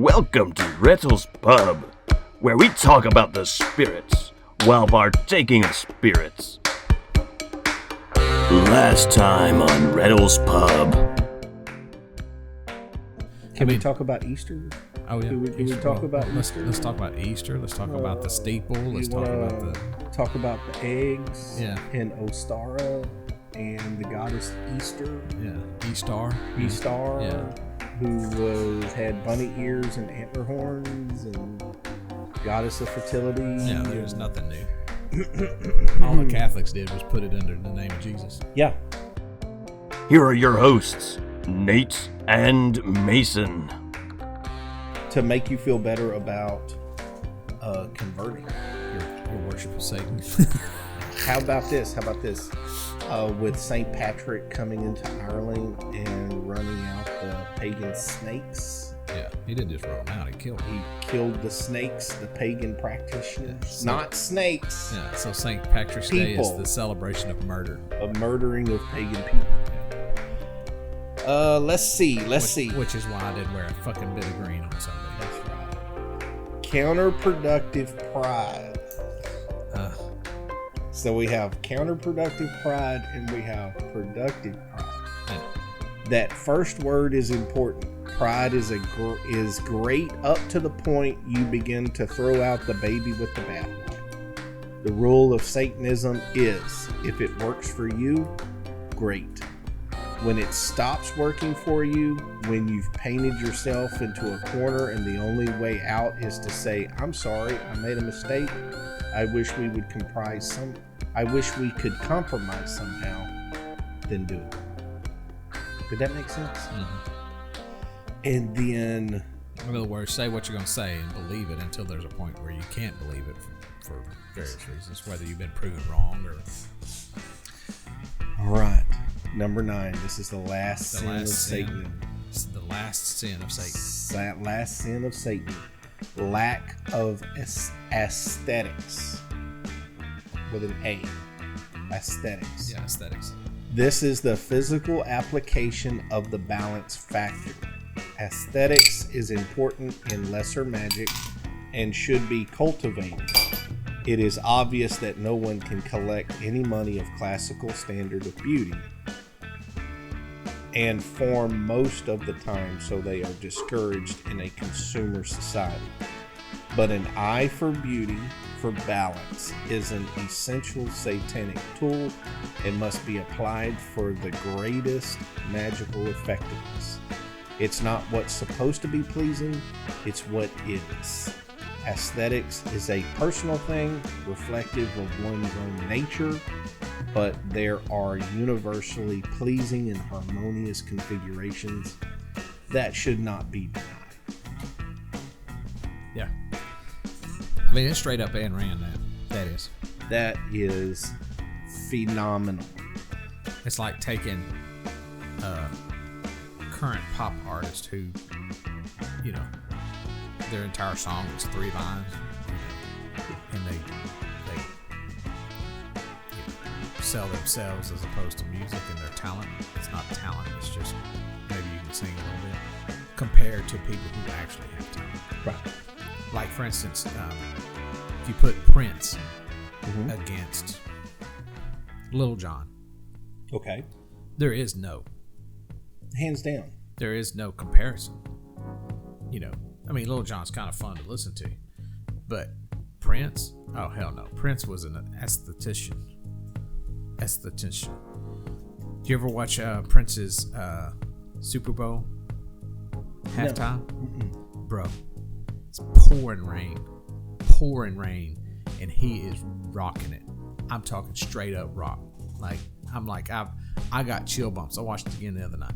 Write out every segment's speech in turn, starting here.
Welcome to Rettle's Pub, where we talk about the spirits while partaking of spirits. Last time on Rettle's Pub. Can we talk about Easter? Oh yeah. Can we talk about Easter? Let's talk about Easter. Let's talk about the steeple. Let's talk about the eggs. Yeah. And Ostara and the goddess Easter. Yeah. Eastar. Yeah. Who had bunny ears and antler horns and goddess of fertility. Yeah. There's nothing new. All the Catholics did was put it under the name of Jesus. Yeah. Here are your hosts, Nate and Mason. To make you feel better about converting Your worship of Satan. How about this? With St. Patrick coming into Ireland and running out the pagan snakes. Yeah, he didn't just roll them out, he killed them. He killed the snakes, the pagan practitioners. Not snakes. Yeah, so St. Patrick's Day is the celebration of murder. Of murdering of pagan people. Let's see. Which is why I didn't wear a fucking bit of green on Sunday. That's right. Counterproductive pride. So we have counterproductive pride and we have productive pride. Yeah. That first word is important. Pride is great up to the point you begin to throw out the baby with the bathwater. The rule of Satanism is, if it works for you, great. When it stops working for you, when you've painted yourself into a corner and the only way out is to say, I'm sorry, I made a mistake. I wish we could compromise somehow, then do it. Did that make sense? Mm-hmm. And then, in other words, say what you're going to say and believe it until there's a point where you can't believe it for various reasons, whether you've been proven wrong or... All right. Number 9. This is the last sin of Satan. The last sin of Satan. Last sin of Satan. Lack of aesthetics. With an A. Aesthetics. Yeah, aesthetics. This is the physical application of the balance factor. Aesthetics is important in lesser magic and should be cultivated. It is obvious that no one can collect any money of classical standard of beauty and form most of the time, so they are discouraged in a consumer society. But an eye for beauty, for balance, is an essential satanic tool and must be applied for the greatest magical effectiveness. It's not what's supposed to be pleasing, it's what is. Aesthetics is a personal thing, reflective of one's own nature, but there are universally pleasing and harmonious configurations that should not be denied. Yeah. I mean, it's straight up Ayn Rand now. That is phenomenal. It's like taking current pop artist who, you know, their entire song is 3 lines, and they sell themselves as opposed to music and their talent. It's not talent, it's just maybe you can sing a little bit compared to people who actually have talent. Right. Like, for instance, if you put Prince against Lil Jon. Okay. There is no. Hands down. There is no comparison. You know, I mean, Lil Jon's kind of fun to listen to, but Prince? Oh, hell no. Prince was an aesthetician. Do you ever watch Prince's Super Bowl halftime? No. Bro, it's pouring rain, and he is rocking it. I'm talking straight up rock. I got chill bumps. I watched it again the other night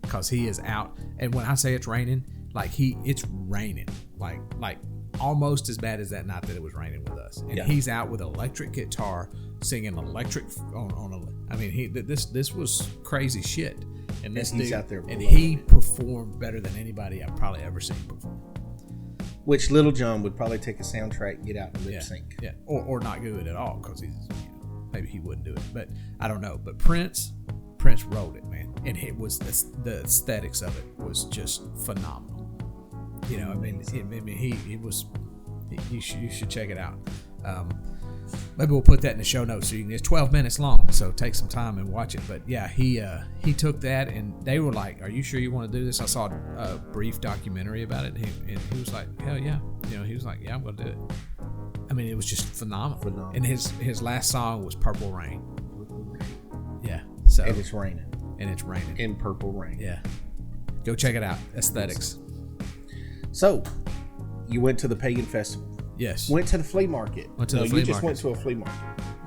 because he is out, and when I say it's raining, it's raining, like almost as bad as that night that it was raining with us. And he's out with electric guitar singing electric this was crazy shit. And this he's dude out there, and he performed better than anybody I've probably ever seen perform. Which Little John would probably take a soundtrack and get out and lip sync. Yeah, or not do it at all because maybe he wouldn't do it, but I don't know. But Prince wrote it, man, and it was the aesthetics of it was just phenomenal. You know, I mean, he was. You should check it out. Maybe we'll put that in the show notes. So it's 12 minutes long, so take some time and watch it. But yeah, he took that, and they were like, "Are you sure you want to do this?" I saw a brief documentary about it, and he was like, "Hell yeah!" You know, he was like, "Yeah, I'm gonna do it." I mean, it was just phenomenal. And his last song was "Purple Rain." Yeah. So And it's raining. In purple rain. Yeah. Go check it out. Aesthetics. So, you went to the Pagan Festival. Yes. Went to the flea market. You just went to a flea market.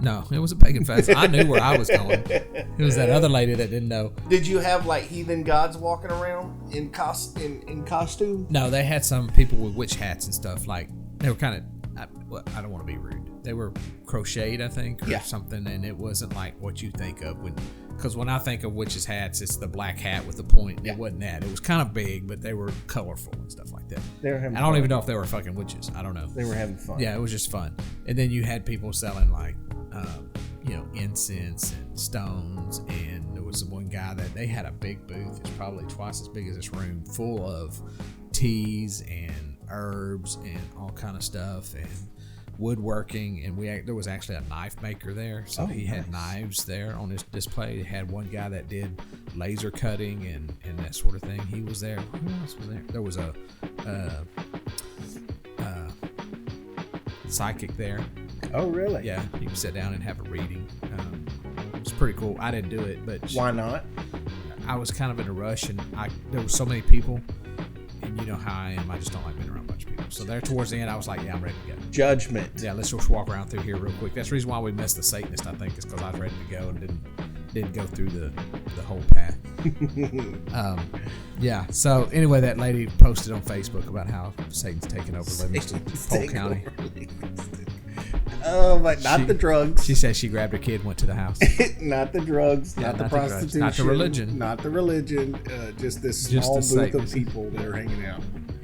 No, it was a pagan festival. I knew where I was going. It was that other lady that didn't know. Did you have like heathen gods walking around in costume? No, they had some people with witch hats and stuff. Like they were kind of. I don't want to be rude. They were crocheted, I think, or something, and it wasn't like what you think of because when I think of witches' hats, it's the black hat with the point. Yeah. It wasn't that. It was kind of big, but they were colorful and stuff like that. They were having I don't even know if they were fucking witches. I don't know. They were having fun. Yeah, it was just fun. And then you had people selling like, incense and stones. And there was one guy that they had a big booth. It's probably twice as big as this room, full of teas and herbs and all kind of stuff and woodworking. And there was actually a knife maker there, so he had knives there on his display. He had one guy that did laser cutting and that sort of thing. He was there. Who else was there? There was a psychic there. Oh, really? Yeah, you can sit down and have a reading. It was pretty cool. I didn't do it, but why not? I was kind of in a rush, and there were so many people, and you know how I am. I just don't like being around a bunch of people. So there, towards the end, I was like, "Yeah, I'm ready to go." Judgment. Yeah, let's just walk around through here real quick. That's the reason why we missed the Satanist. I think is because I was ready to go and didn't go through the whole path. Yeah. So anyway, that lady posted on Facebook about how Satan's taking over Livingston, Polk County. Oh, but not the drugs. She said she grabbed her kid, went to the house. Not the drugs, not the prostitution, not the religion. Not the religion. Just this small booth of people that are hanging out.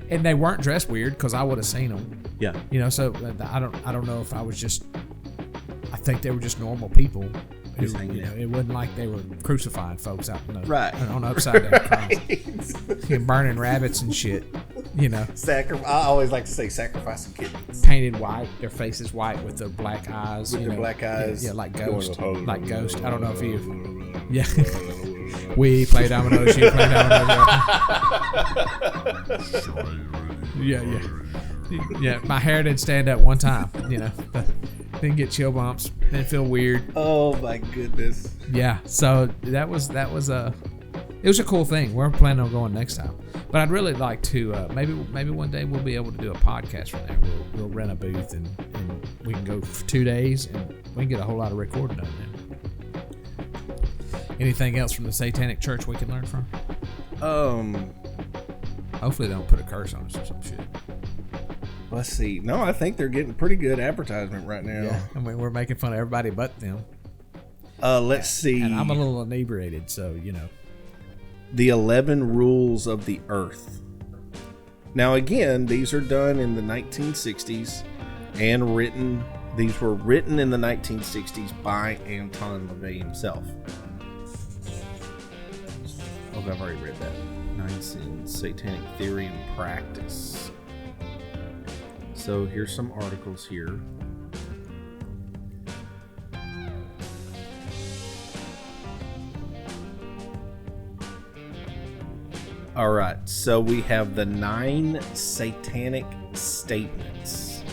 And they weren't dressed weird because I would have seen them. Yeah. You know, so I don't know if I was just. I think they were just normal people. Just hanging out. It wasn't like they were crucifying folks out on the upside down cross, burning rabbits and shit. You know, I always like to say sacrificing kittens. Painted white, their faces white with their black eyes. With their black eyes. Yeah, like Ghost. Like Ghost. I don't know if you. Yeah. We play dominoes, you play dominoes. Yeah, my hair didn't stand up one time, you know. Didn't get chill bumps. Didn't feel weird. Oh my goodness. Yeah, so that was it was a cool thing. We're planning on going next time. But I'd really like to maybe one day we'll be able to do a podcast from there. We'll rent a booth and we can go for 2 days and we can get a whole lot of recording done there. Anything else from the Satanic Church we can learn from? Hopefully they don't put a curse on us or some shit. Let's see. No, I think they're getting pretty good advertisement right now. Yeah, I mean, we're making fun of everybody but them. Let's see. And I'm a little inebriated, so, you know. The 11 Rules of the Earth. Now, again, these are done in the 1960s and written. These were written in the 1960s by Anton LaVey himself. Oh, I've already read that. Nice in Satanic Theory and Practice. So here's some articles here. All right, so we have the 9 satanic statements.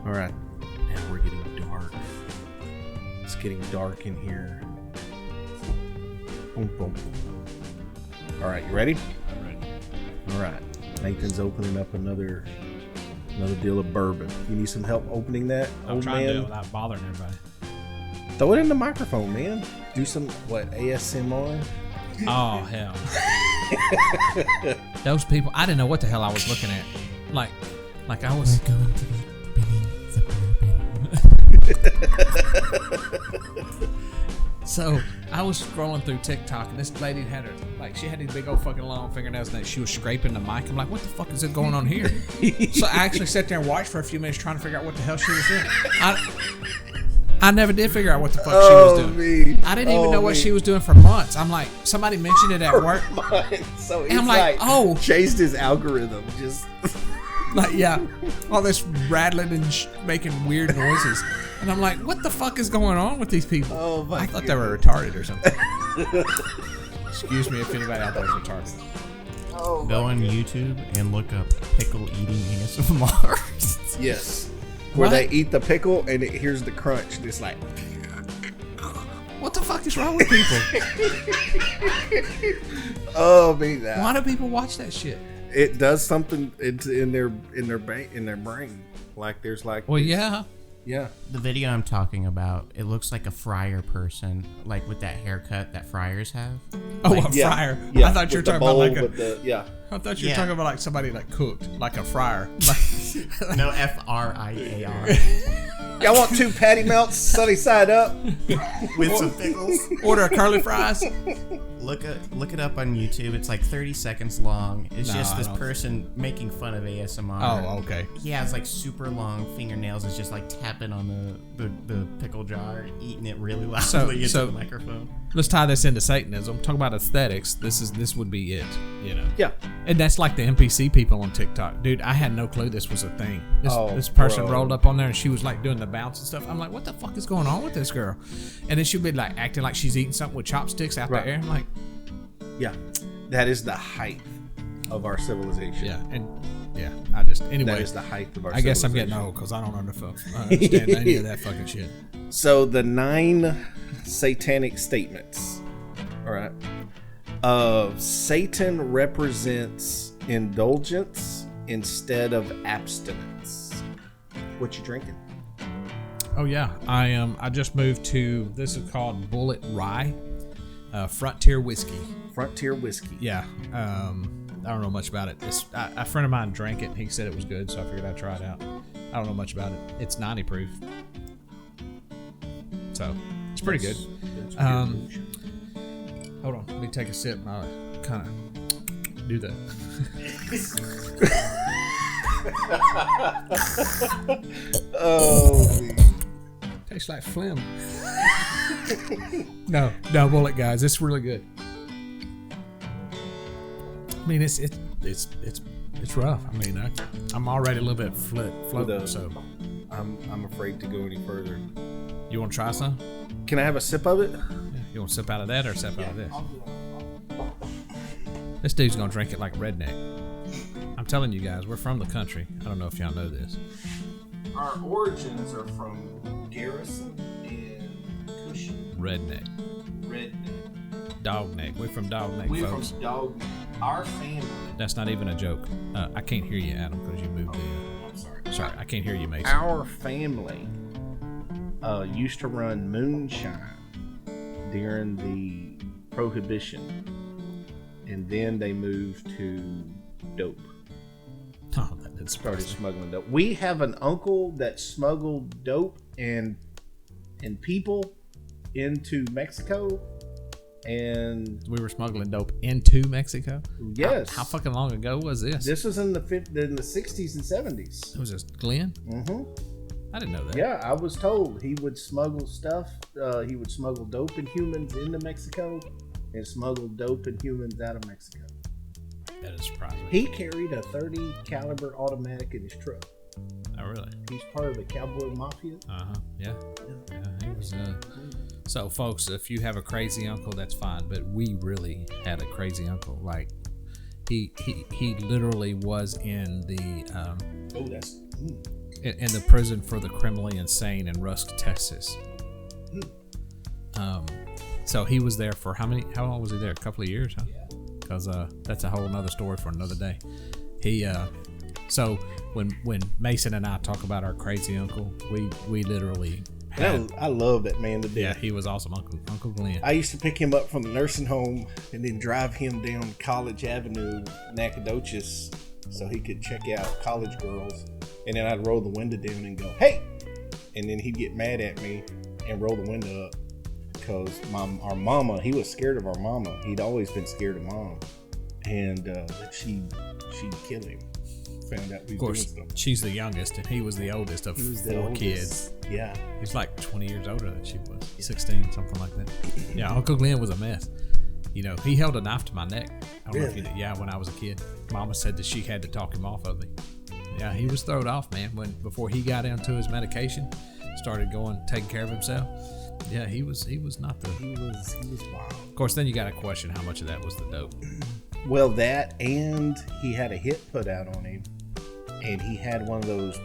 All right, now we're getting dark. It's getting dark in here. Boom, boom. All right, you ready? I'm ready. All right, Nathan's opening up another deal of bourbon. You need some help opening that? I'm trying to do it without bothering everybody. Throw it in the microphone, man. Do some, ASMR? Oh, hell. Those people, I didn't know what the hell I was looking at. Like I was... We're going to be the bourbon. So, I was scrolling through TikTok, and this lady had her, she had these big old fucking long fingernails, and she was scraping the mic. I'm like, what the fuck is going on here? So, I actually sat there and watched for a few minutes trying to figure out what the hell she was doing. I never did figure out what the fuck she was doing. Me. I didn't even know what she was doing for months. I'm like, somebody mentioned it at work. So And I'm like, changed his algorithm. Just like, yeah, all this rattling and making weird noises. And I'm like, what the fuck is going on with these people? Oh my I thought they were retarded or something. Excuse me if anybody out there is retarded. Go on YouTube and look up pickle eating ASMR. Yes. Where What? they eat the pickle and here's the crunch. And it's like, What the fuck is wrong with people? oh, me that. Why do people watch that shit? It does something in their brain. Like there's like, Well, yeah. yeah. The video I'm talking about, it looks like a fryer person, like with that haircut that fryers have. Oh, Like, a Yeah. fryer. Yeah. I thought you were with the talking about bowl like a. with the, yeah. I thought you were Yeah. talking about like somebody like cooked, like a fryer. No, FRIAR. Y'all want 2 patty melts sunny side up? With some pickles. Order a curly fries. Look it up on YouTube. It's like 30 seconds long. It's No, just I this don't. person making fun of ASMR. Oh, okay. He has like super long fingernails. It's just like tapping on the pickle jar, eating it really loudly into the microphone. Let's tie this into Satanism. Talk about aesthetics. This would be it, you know. Yeah. And that's like the NPC people on TikTok, dude. I had no clue this was a thing. This person bro. rolled up on there and she was like doing the bounce and stuff. I'm like, what the fuck is going on with this girl? And then she'd be like acting like she's eating something with chopsticks out Right. the air. I'm like, Yeah. That is the height of our civilization. yeah, and yeah. I just That anyway. is the height of our I guess I'm civilization. getting old because I don't understand any of that fucking shit. So the 9 satanic statements. All right. Satan represents indulgence instead of abstinence. What you drinking? Oh yeah, I just moved to. This is called Bulleit Rye, Frontier whiskey. Frontier whiskey. Yeah. I don't know much about it. A friend of mine drank it and he said it was good, so I figured I'd try it out. I don't know much about it. It's 90 proof. So it's pretty good. Hold on, let me take a sip and I'll kind of do that. Oh, Tastes like phlegm. No, Bulleit, guys. It's really good. I mean, it's rough. I mean, I'm already a little bit floating. So, I'm afraid to go any further. you want to try some? Can I have a sip of it? Yeah. You want to sip out of that or sip out of this? This dude's gonna drink it like redneck. I'm telling you guys, we're from the country. I don't know if y'all know this. Our origins are from Garrison and Cushing. Redneck, Redneck. dogneck. We're from dogneck, We're folks. from Dog. Our family. That's not even a joke. I can't hear you, Adam, because you moved I'm sorry. in. Sorry, I can't hear you, Mason. Our family used to run moonshine during the Prohibition, and then they moved to dope. Oh, that didn't Started surprise me. smuggling dope. We have an uncle that smuggled dope and people into Mexico, and We were smuggling dope into Mexico. yes, How fucking long ago was this? this was in the 60s and 70s. It was just Glenn. Mm-hmm. I didn't know that. Yeah, I was told he would smuggle stuff. He would smuggle dope and humans into Mexico, and smuggle dope and humans out of Mexico. That is surprising. He carried a 30 caliber automatic in his truck. Oh, really? He's part of the cowboy mafia. Yeah. He was. So, folks, if you have a crazy uncle, that's fine. But we really had a crazy uncle. Like, he literally was in the Oh, that's. in the prison for the criminally insane in Rusk, Texas. So he was there for how long was he there? A couple of years, huh? Because that's a whole nother story for another day. He so when Mason and I talk about our crazy uncle, we literally had, I love that man to death. yeah, he was awesome, Uncle Glenn. I used to pick him up from the nursing home and then drive him down College Avenue, Nacogdoches, so he could check out college girls. And then I'd roll the window down and go, "Hey!" And then he'd get mad at me and roll the window up because our mama, he was scared of our mama. He'd always been scared of mom, and she'd kill him found out we Of were course, doing stuff. she's the youngest, and he was the oldest of He was the 4 oldest. kids. Yeah. He's like 20 years older than she was. 16, something like that. Yeah, Uncle Glenn was a mess. You know, he held a knife to my neck. I don't know if you Really? did. Yeah, when I was a kid. Mama said that she had to talk him off of me. Yeah, he was thrown off, man. Before he got into his medication, started taking care of himself. Yeah, he was not the. He was wild. Of course, then you got to question how much of that was the dope. Well, that, and he had a hit put out on him, and he had one of those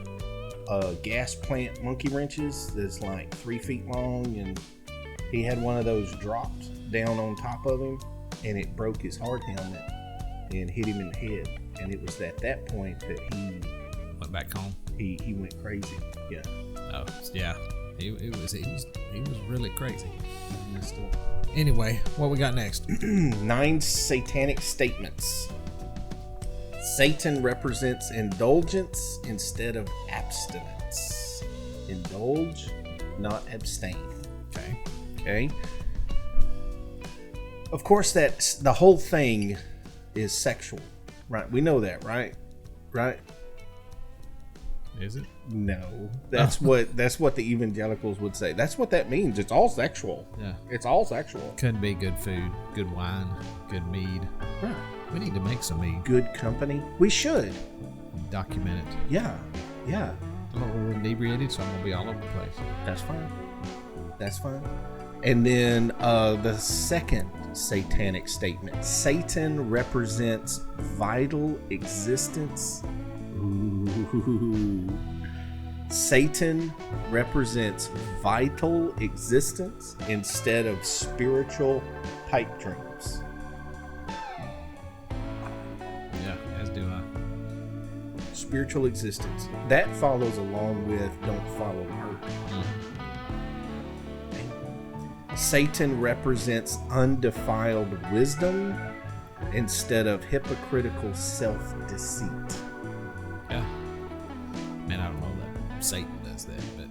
gas plant monkey wrenches that's like 3 feet long, and he had one of those dropped down on top of him, and it broke his hard helmet and hit him in the head. And it was at that point that he Went back home. he went crazy. Yeah. Oh, yeah. He was really crazy. He messed up. Anyway, what we got next? 9 satanic statements. Satan represents indulgence instead of abstinence. Indulge, not abstain. Okay. Okay. Of course, that's the whole thing is sexual, right? We know that, right? Right? Is it? No, that's what the evangelicals would say. That's what that means. It's all sexual. Yeah. It's all sexual. Couldn't be good food, good wine, good mead. Right. We need to make some mead. Good company. We should. Document it. Yeah. Yeah. Oh, we're inebriated, so I'm gonna be all over the place. That's fine. That's fine. And then the second satanic statement. Satan represents vital existence. Ooh. Satan represents vital existence instead of spiritual pipe dreams. Yeah, as do I. Spiritual existence. That follows along with don't follow her. Satan represents undefiled wisdom instead of hypocritical self-deceit. Yeah. Man, I don't know that Satan does that, but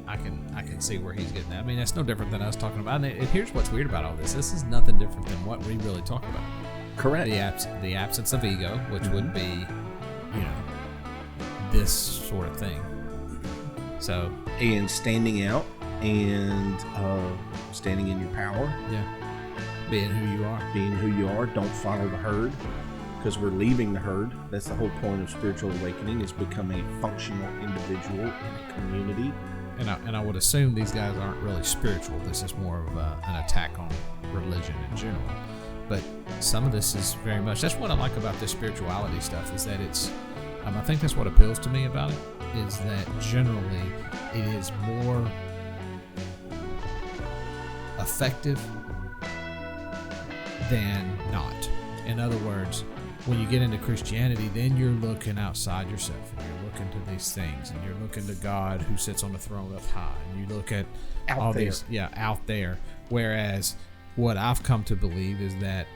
I can see where he's getting that. I mean, that's no different than us talking about. And here's what's weird about all this. This is nothing different than what we really talk about. Correct. The absence of ego, which would be, this sort of thing. So, And standing out and standing in your power. yeah. Being who you are. Being who you are. Don't follow the herd, because we're leaving the herd. That's the whole point of spiritual awakening, is become a functional individual in a community. And I would assume these guys aren't really spiritual. This is more of an attack on religion in general. But some of this is very much, that's what I like about this spirituality stuff, is that it's, I think that's what appeals to me about it, is that generally it is more effective than not. In other words, when you get into Christianity, then you're looking outside yourself, and you're looking to these things, and you're looking to God who sits on the throne up high, and you look at Out all there. these, out there. Whereas what I've come to believe is that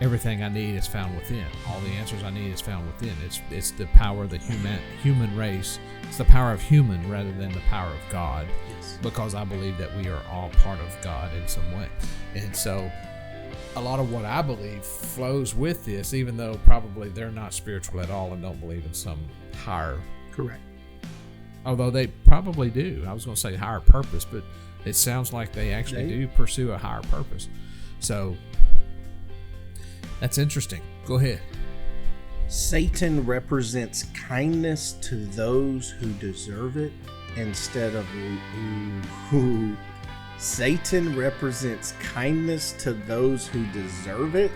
everything I need is found within. All the answers I need is found within. It's the power of the human race. It's the power of human rather than the power of God. Yes. Because I believe that we are all part of God in some way. And so a lot of what I believe flows with this, even though probably they're not spiritual at all and don't believe in some higher, Correct. although they probably do. I was going to say higher purpose, but it sounds like they actually do pursue a higher purpose. So that's interesting. Go ahead. Satan represents kindness to those who deserve it instead of Satan represents kindness to those who deserve it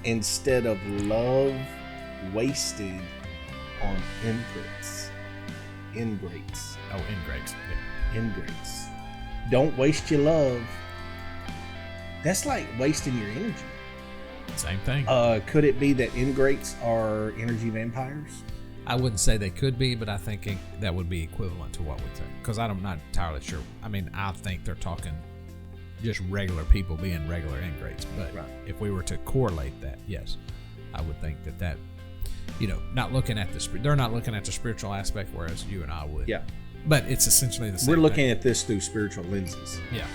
instead of love wasted on ingrates. Oh, ingrates. Yeah. Ingrates. Don't waste your love. That's like wasting your energy. Same thing. Could it be that ingrates are energy vampires? I wouldn't say they could be, but I think that would be equivalent to what we think. Because I'm not entirely sure. I mean, I think they're talking just regular people being regular ingrates. But if we were to correlate that, yes, I would think that not looking at they're not looking at the spiritual aspect, whereas you and I would. Yeah. But it's essentially the same. We're looking at this through spiritual lenses. Yeah.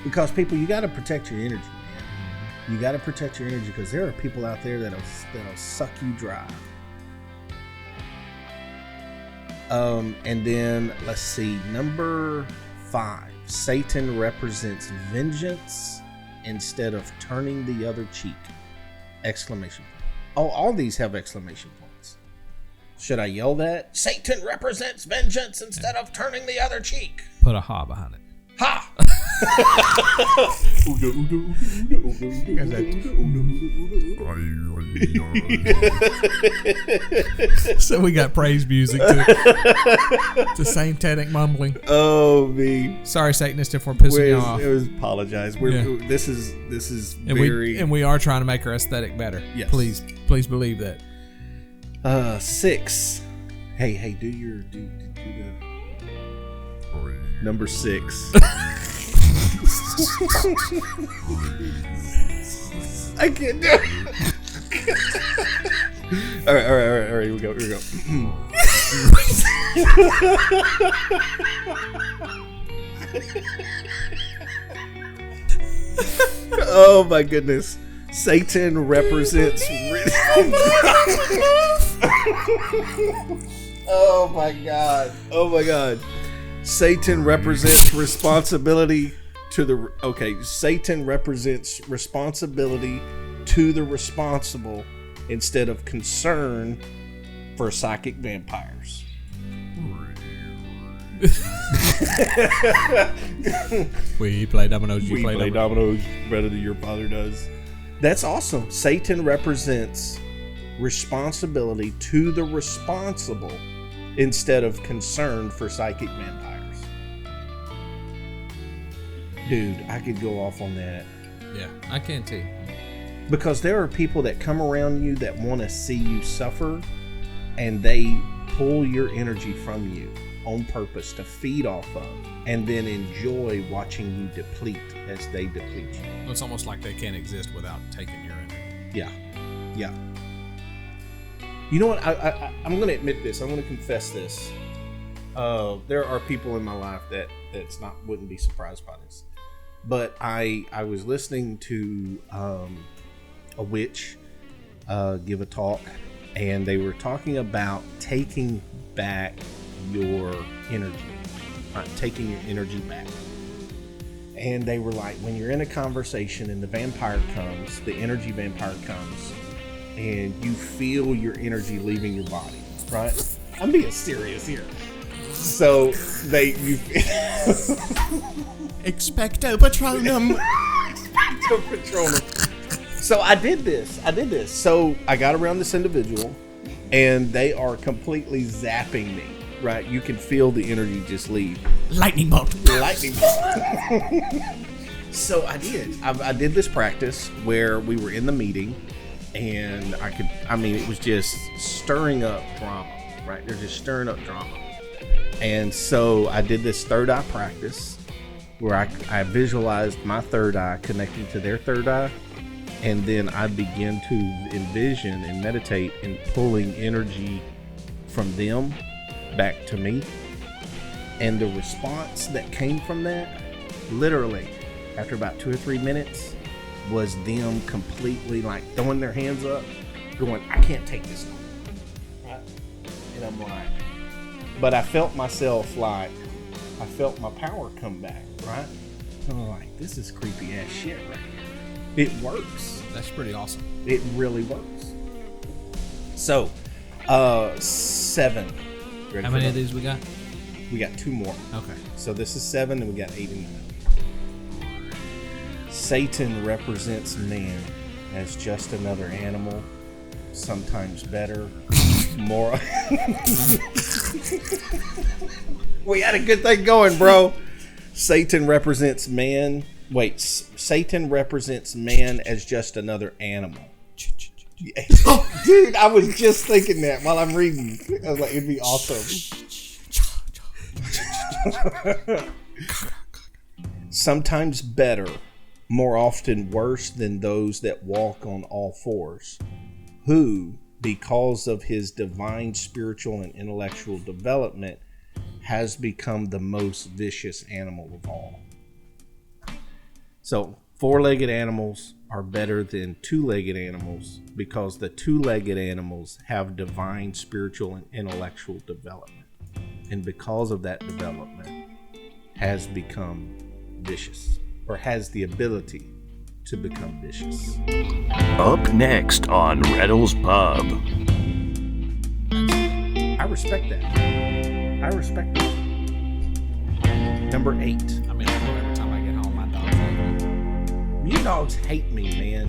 Because people, you got to protect your energy, man. You got to protect your energy because there are people out there that'll suck you dry. And then let's see, number 5. Satan represents vengeance instead of turning the other cheek. Exclamation point. Oh, all these have exclamation points. Should I yell that? Satan represents vengeance instead of turning the other cheek. Put a ha behind it. Ha! So we got praise music to satanic mumbling. Oh me. Sorry, Satanist, if we're pissing you off. It was apologize. This is and very we are trying to make our aesthetic better. Yes. Please believe that. 6. Hey, do the number 6. I can't do it. All right. Here we go. Oh my goodness. Satan represents Oh my god. Satan represents responsibility to the Satan represents responsibility to the responsible instead of concern for psychic vampires. We play dominoes, we play dominoes better than your father does. That's awesome. Satan represents responsibility to the responsible instead of concern for psychic vampires. Dude, I could go off on that. Yeah, I can too. Because there are people that come around you that want to see you suffer, and they pull your energy from you on purpose to feed off of, and then enjoy watching you deplete as they deplete you. It's almost like they can't exist without taking your energy. Yeah. You know what? I'm going to admit this. I'm going to confess this. There are people in my life wouldn't be surprised by this. But I was listening to a witch give a talk, and they were talking about taking back your energy, taking your energy back. And they were like, when you're in a conversation and the energy vampire comes, and you feel your energy leaving your body, right? I'm being serious here. So Expecto Patronum. Expecto Patronum. So I did this. So I got around this individual, and they are completely zapping me, right? You can feel the energy just leave. Lightning bolt. So I did this practice where we were in the meeting, and it was just stirring up drama, right? They're just stirring up drama. And so I did this third eye practice where I visualized my third eye connecting to their third eye. And then I began to envision and meditate in pulling energy from them back to me. And the response that came from that, literally, after about 2 or 3 minutes, was them completely like throwing their hands up, going, I can't take this no more. Right? And I'm like, but I felt myself I felt my power come back, right? And I'm like, this is creepy ass shit right here. It works. That's pretty awesome. It really works. So, 7. How many of these we got? We got 2 more. Okay. So this is 7, and we got 8 and 9. Satan represents man as just another animal, sometimes better, more. We had a good thing going, bro. Satan represents man as just another animal. Dude, I was just thinking that while I'm reading. I was like, it'd be awesome. Sometimes better, more often worse than those that walk on all fours, who, because of his divine spiritual and intellectual development, has become the most vicious animal of all. So 4-legged animals are better than 2-legged animals because the 2-legged animals have divine spiritual and intellectual development, and because of that development has become vicious, or has the ability to become vicious. Up next on Reddle's Pub. I respect that. Number 8. I mean, every time I get home, my dogs hate me. You dogs hate me, man.